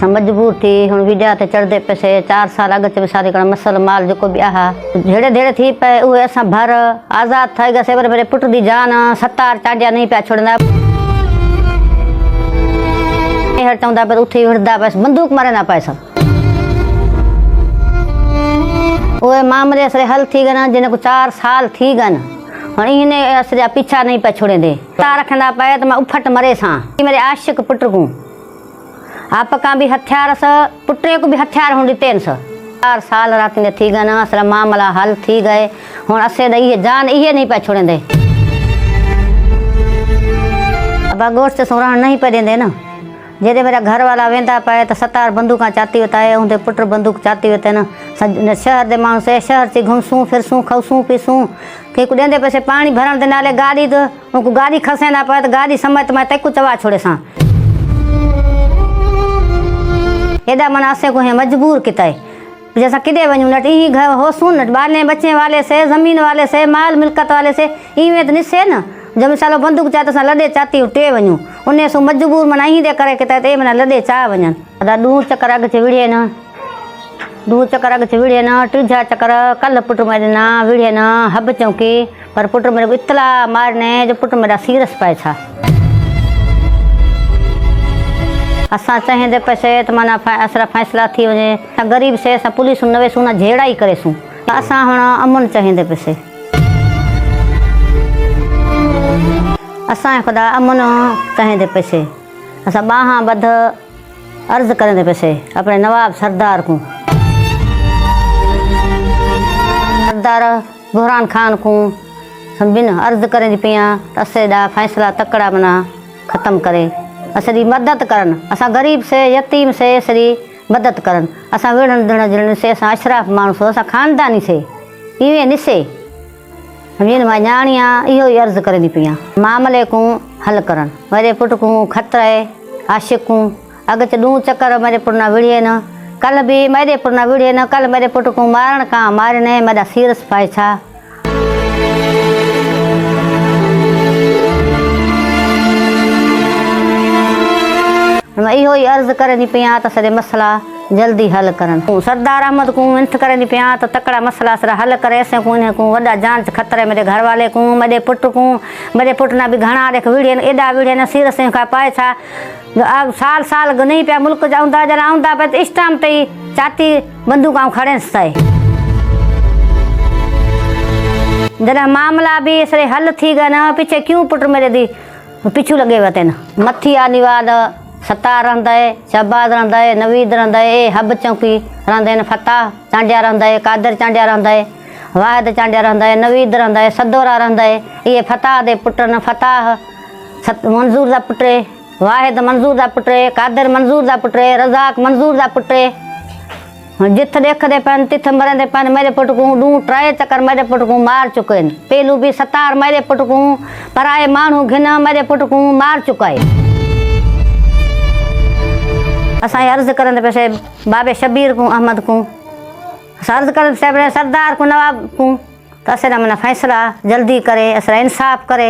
मजबूर थी हुन विद्या ते चढ़दे पैसे 4 साल अॻु ते सारी कण मसल माल जेको बि आहे झेड़े धेड़े थी पे उहे असां भर आज़ाद थी गए वरी मेरे पुट दी जान सतार चांडिया नहीं पिया छोड़ंदा चवंदा पर उठी विढ़दा बस बंदूक मारंदा पिया सब उहे मामले असरे हल थी गए जिन को 4 साल थी गए हुन इन असरिया पीछा नहीं पिया छोड़ेंदे ता रखंदा पिया त मां उफट मरे सां मेरे आशिक पुट को आप का भी हथियार स पुटे को भी हथियार होंदी तेन स 4 साल रात ने थी गए असरा मामला हल थी गए हुन असे ये जान ये नहीं पिया छोड़ेंदे अब गोश्त सोरण नहीं पे देंदे ना जेदे मेरा घर वाला वेंदा पाए तो 7 बंदूक चाती होताए उनके पुट बंदूक चाती होते ना शहर दे माण्हू से शहर से घुमसूं फिरसूं खाऊं पीसूं के को देंदे पैसे पानी भरण दे नाले गाड़ी तो उनको गाड़ी खसेंदा पाए तो गाड़ी समेत मैं तेकू चवा छोड़े सा एदा मन असे को है मजबूर किताए जैसा किदे वणू नट ही घर होसूं नट बाले बच्चे वाले से जमीन वाले से माल मिलकत वाले से इवें तो निसे ना जब सालो बंदूक चाहे तो लड़े चाती टे वणू उन्हें सो मजबूर मना ही दे करे किता ते मना लड़े चा वणन अदा 2 चक्कर अग चे विड़े ना 2 चक्कर अग चे विड़े ना 3 चक्कर कल पुट मेरे ना विड़े ना हब चौकी पर पुट मेरे को इतला मारने जो पुट मेरा सीरियस पाए छा असा चाहेंदे पैसे तो माना असरा फैसला थी वने गरीब से असा पुलिस नवे सुना झेड़ा ही करेसूं असा हुन अमन चाहेंदे पैसे असा खुदा अमन चाहेंदे पैसे असा बाहा बध अर्ज करेंदे पैसे अपने नवाब सरदार को सरदार बुरहान खान को बिन अर्ज करें पिया असे दा फैसला तकड़ा मना ख़त्म करे असरी मदद करन असा गरीब से यतीम से असरी मदद करन असा विड़न दिण से असा अशराफ मानसो असा खानदानी से इवे निसे हमीन मा न्याणिया इहो ही अर्ज करें पिया मामले को हल करन मेरे पुट को खतरा है आशिक को अग च 2 चक्कर मेरे पुट ना विड़े न कल भी मेरे पुट ना विड़े न कल मेरे पुट को मारण का मारने मेरा सीरस पाए छा मैं इहो ही अर्ज करें पिया तो सरे मसला जल्दी हल करन सरदार अहमद को इंत करें पिया तो तकड़ा मसला सरा हल करे ऐसे को इन्हें को वड़ा जांच खतरे मेरे घर वाले को मेरे पुट ना भी घना देख विड़े एडा विड़े न सिर से का पाए छा अब साल साल नहीं पिया मुल्क जाऊंदा जरा आऊंदा पे इस टाइम ते चाती बंदूक खड़े सताए जरा मामला भी सरे हल थी गए ना पीछे क्यों पुट मेरे दी पिछू लगे वते न मथी आनिवाद सतार रंदा है शहबाज रंदा है नवीद रंदा है हब चौकी रंदा है फताह चांडिया रंदा है कादर चांडिया रंदा है वाहिद चांडिया रंदा है नवीद रंदा है सदोरा रंदा है ये फताह दे पुट न फताह मंजूर दा पुटे वाहिद मंजूर दा पुटे कादर मंजूर दा पुटे रजाक मंजूर दा पुटे जिथ देखदे पन तिथ मरंदे पन मेरे पुट को 2-3 चक्कर मेरे पुट को मार चुके हैं पहलू भी सतार मेरे पुट को पराए मानू घिन मेरे पुट को मार चुका है असा अर्ज करें पैसे बाबे शबीर को अहमद को अर्ज करें सरदार को नवाब को तो असरा मना फैसला जल्दी करे असरा इंसाफ करे।